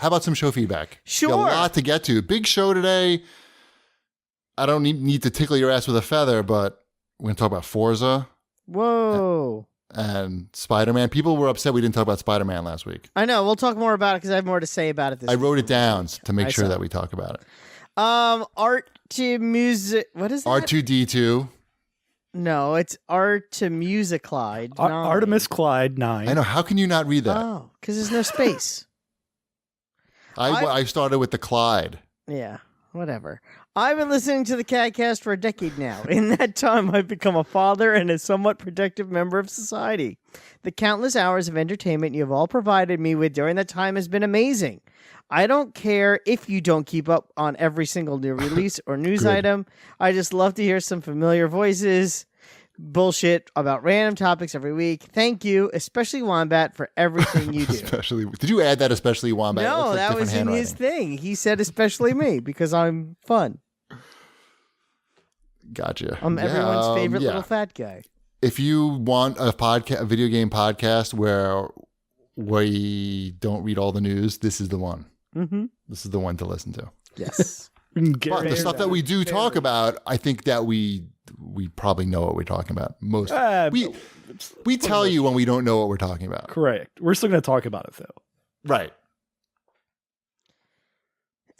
How about some show feedback? Sure. We got a lot to get to. Big show today. I don't need to tickle your ass with a feather, but we're going to talk about Forza. Whoa. And Spider-Man. People were upset we didn't talk about Spider-Man last week. I know. We'll talk more about it because I have more to say about it this week. I wrote it down to make sure that we talk about it. Art to music. What is that? R2D2. No, it's Art to Music Clyde. Artemis Clyde 9. I know. How can you not read that? Oh, because there's no space. I started with the Clyde. Yeah, whatever. I've been listening to the CAGcast for a decade now. In that time, I've become a father and a somewhat protective member of society. The countless hours of entertainment you have all provided me with during that time has been amazing. I don't care if you don't keep up on every single new release or news item. I just love to hear some familiar voices, bullshit about random topics every week. Thank you, especially Wombat, for everything you do. Did you add that especially Wombat? No, like that was in his thing. He said especially me because I'm fun. Gotcha. I'm everyone's favorite little fat guy. If you want a video game podcast where we don't read all the news, this is the one. Mm-hmm. This is the one to listen to. Yes. But the stuff that we do talk about, I think that we probably know what we're talking about. We tell you when we don't know what we're talking about. Correct. We're still going to talk about it, though. Right.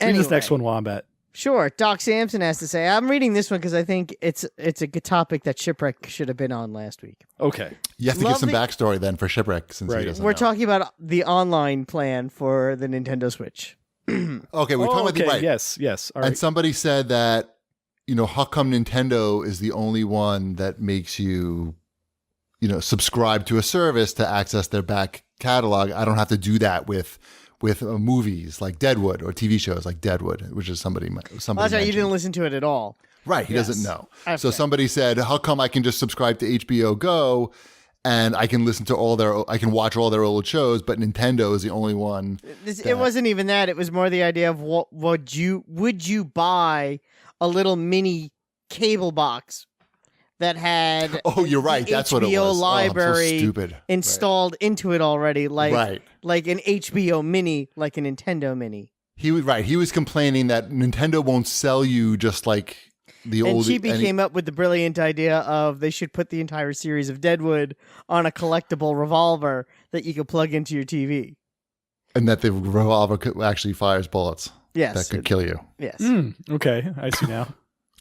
Read this next one, Wombat. Sure. Doc Sampson has to say, I'm reading this one because I think it's a good topic that Shipwreck should have been on last week. Okay. You have to give some backstory then for Shipwreck since he doesn't We're know. talking about the online plan for the Nintendo Switch. Okay, we're talking about the right. Yes. All right. And somebody said that, how come Nintendo is the only one that makes you, subscribe to a service to access their back catalog? I don't have to do that with movies like Deadwood or TV shows like Deadwood, which is somebody That's right. You didn't listen to it at all. Right. He doesn't know. Okay. So somebody said, how come I can just subscribe to HBO Go and I can listen to I can watch all their old shows, but Nintendo is the only one. It wasn't even that. It was more the idea of would you buy a little mini cable box that had you're right. That's HBO what it was. library I'm so stupid. installed into it already, like an HBO Mini, like a Nintendo Mini. He was complaining that Nintendo won't sell you just like the old. And Chibi came up with the brilliant idea of they should put the entire series of Deadwood on a collectible revolver that you could plug into your TV, and that the revolver actually fires bullets. Yes, that could kill you. Yes. Okay, I see now.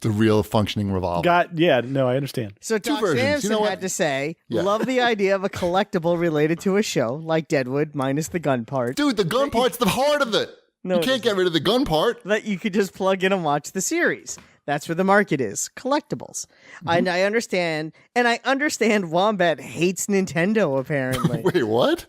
The real functioning revolver. I understand. So Doc Samson had to say, love the idea of a collectible related to a show, like Deadwood, minus the gun part. Dude, the gun part's the heart of it. No, you can't get rid of the gun part. That you could just plug in and watch the series. That's where the market is. Collectibles. Mm-hmm. And I understand Wombat hates Nintendo, apparently. Wait, what?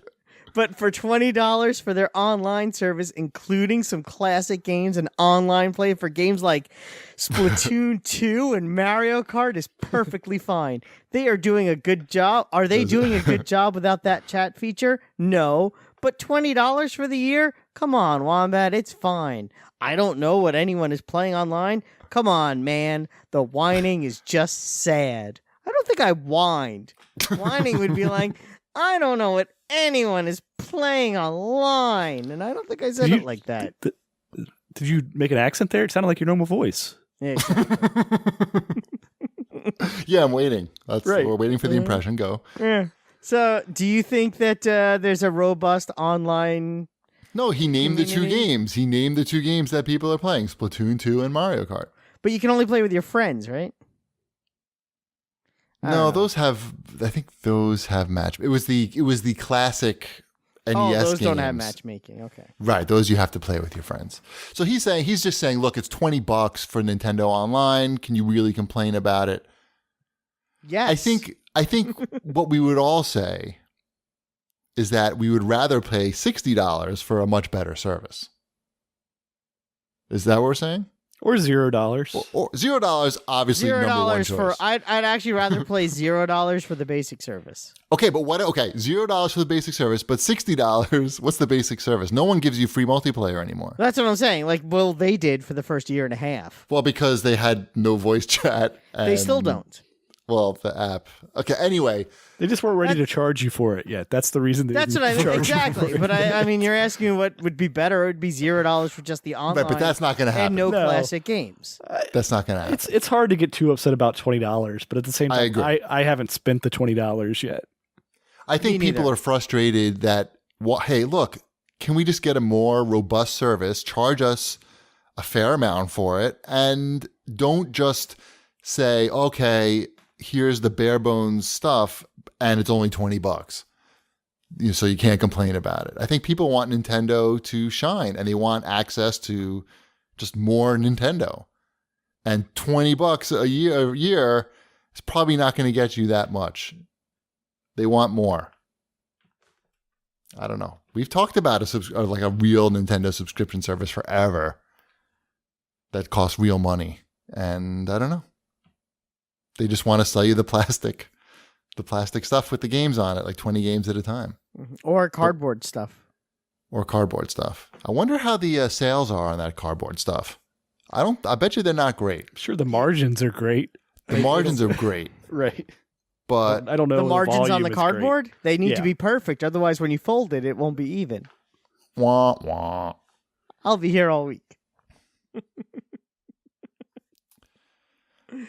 But for $20 for their online service, including some classic games and online play for games like Splatoon 2 and Mario Kart is perfectly fine. They are doing a good job. Are they doing a good job without that chat feature? No. But $20 for the year? Come on, Wombat, it's fine. I don't know what anyone is playing online. Come on, man. The whining is just sad. I don't think I whined. Whining would be like, I don't know what anyone is playing online. And I don't think I said it like that. Did you make an accent there? It sounded like your normal voice. Yeah, exactly. Yeah, I'm waiting. We're waiting for the impression. Go. Yeah. So, do you think that there's a robust online... No, he named the two games. He named the two games that people are playing, Splatoon 2 and Mario Kart. But you can only play with your friends, right? No, those have. I think those have match. It was the classic NES those games. Don't have matchmaking. Okay, right. Those you have to play with your friends. So he's just saying, look, it's $20 for Nintendo Online. Can you really complain about it? Yes. I think what we would all say is that we would rather pay $60 for a much better service. Is that what we're saying? Or $0. Or $0, obviously, number one choice. I'd actually rather play $0 for the basic service. Okay, but $0 for the basic service, but $60, what's the basic service? No one gives you free multiplayer anymore. That's what I'm saying. They did for the first year and a half. Well, because they had no voice chat. They still don't. Well, the app. Okay. Anyway, They just weren't ready to charge you for it yet. That's the reason. That's what I mean. Exactly. But I mean, you're asking what would be better. It would be $0 for just the online. but that's not going to happen. And no No. classic games. That's not going to happen. It's hard to get too upset about $20, but at the same time, I agree. I haven't spent the $20 yet. I think Me people neither. are frustrated that, well, hey, look, can we just get a more robust service, charge us a fair amount for it, and don't just say, okay, here's the bare bones stuff, and it's only $20. So you can't complain about it. I think people want Nintendo to shine, and they want access to just more Nintendo. And $20 a year is probably not going to get you that much. They want more. I don't know. We've talked about like a real Nintendo subscription service forever that costs real money. And I don't know. They just want to sell you the plastic stuff with the games on it, like 20 games at a time. Or cardboard stuff. Or cardboard stuff. I wonder how the sales are on that cardboard stuff. I bet you they're not great. Sure, the margins are great. The margins are great, Right. but I don't know. The margins on volume the is cardboard, they need Yeah. to be perfect. Otherwise, when you fold it, it won't be even. wah, wah. I'll be here all week.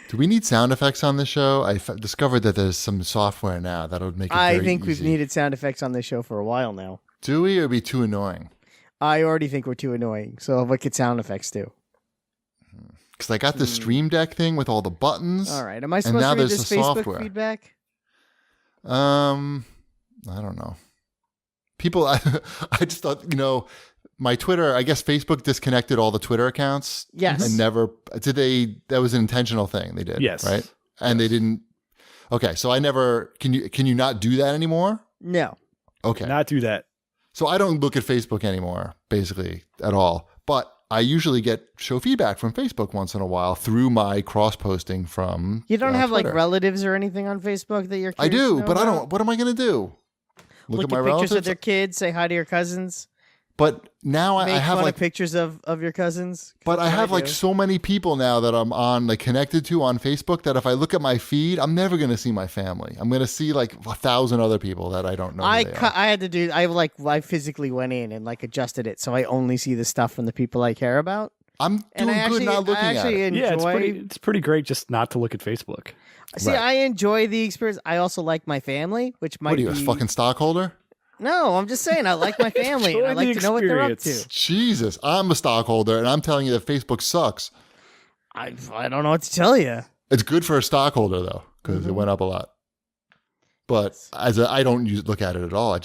Do we need sound effects on this show? I discovered that there's some software now that'll make it I very think we've easy. needed sound effects on this show for a while now. Do we, or be too annoying? I already think we're too annoying. So what could sound effects do? Because I got the Stream Deck thing with all the buttons. All right. Am I And supposed now to read there's this the Facebook software. feedback? I don't know. People, I just thought, my Twitter, I guess Facebook disconnected all the Twitter accounts. Yes. And never, that was an intentional thing they did. Yes. Right? And they didn't, okay. So I never, can you not do that anymore? No. Okay. Not do that. So I don't look at Facebook anymore, basically, at all. But I usually get show feedback from Facebook once in a while through my cross-posting from You don't have Twitter. like relatives or anything on Facebook that you're I curious to do, know but I about? don't. What am I going to do? Look my at pictures relatives? of their kids, say hi to your cousins, But now I make have fun like of pictures of your cousins. But I That's what have like do. so many people now that I'm on like connected to on Facebook that if I look at my feed, I'm never going to see my family. I'm going to see like 1,000 other people that I don't know. I who they are. had to do. I physically went in and like adjusted it so I only see the stuff from the people I care about. I'm And doing I good actually, not looking I at actually it. enjoy. Yeah, it's pretty great just not to look at Facebook. See, Right. I enjoy the experience. I also like my family, which might What are you, a be. fucking stockholder? No, I'm just saying I like my family and I Enjoy like the to know what they're up to. experience. Jesus, I'm a stockholder and I'm telling you that Facebook sucks. I don't know what to tell you. It's good for a stockholder though, because it went up a lot. But I don't look at it at all.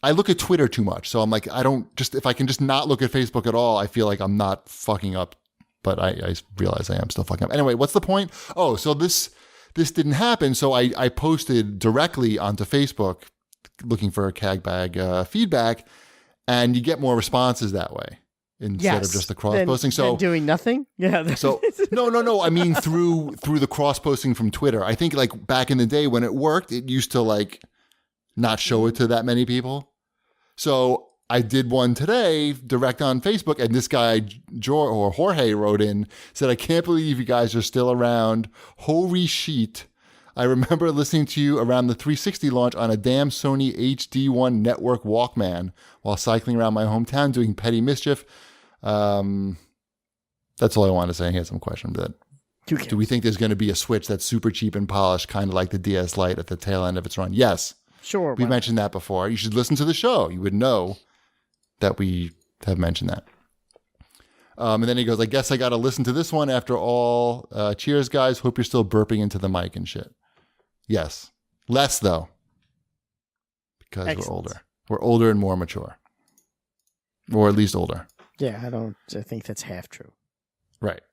I look at Twitter too much. So I'm like, if I can just not look at Facebook at all, I feel like I'm not fucking up. But I realize I am still fucking up. Anyway, what's the point? Oh, so this didn't happen. So I posted directly onto Facebook looking for a CAGbag feedback, and you get more responses that way instead of just the cross posting. So Than doing nothing. Yeah. so no. I mean through the cross posting from Twitter. I think like back in the day when it worked, it used to like not show it to that many people. So I did one today direct on Facebook, and this guy Jorge wrote in, said, "I can't believe you guys are still around. Holy shit. I remember listening to you around the 360 launch on a damn Sony HD1 network Walkman while cycling around my hometown doing petty mischief." That's all I want to say. He had some question. But do we think there's going to be a Switch that's super cheap and polished, kind of like the DS Lite at the tail end of its run? Yes. Sure. We mentioned that before. You should listen to the show. You would know that we have mentioned that. And then he goes, "I guess I got to listen to this one after all. Cheers, guys. Hope you're still burping into the mic and shit." Yes. Less, though. Because Excellent. we're older. We're older and more mature. Or at least older. Yeah, I think that's half true. Right.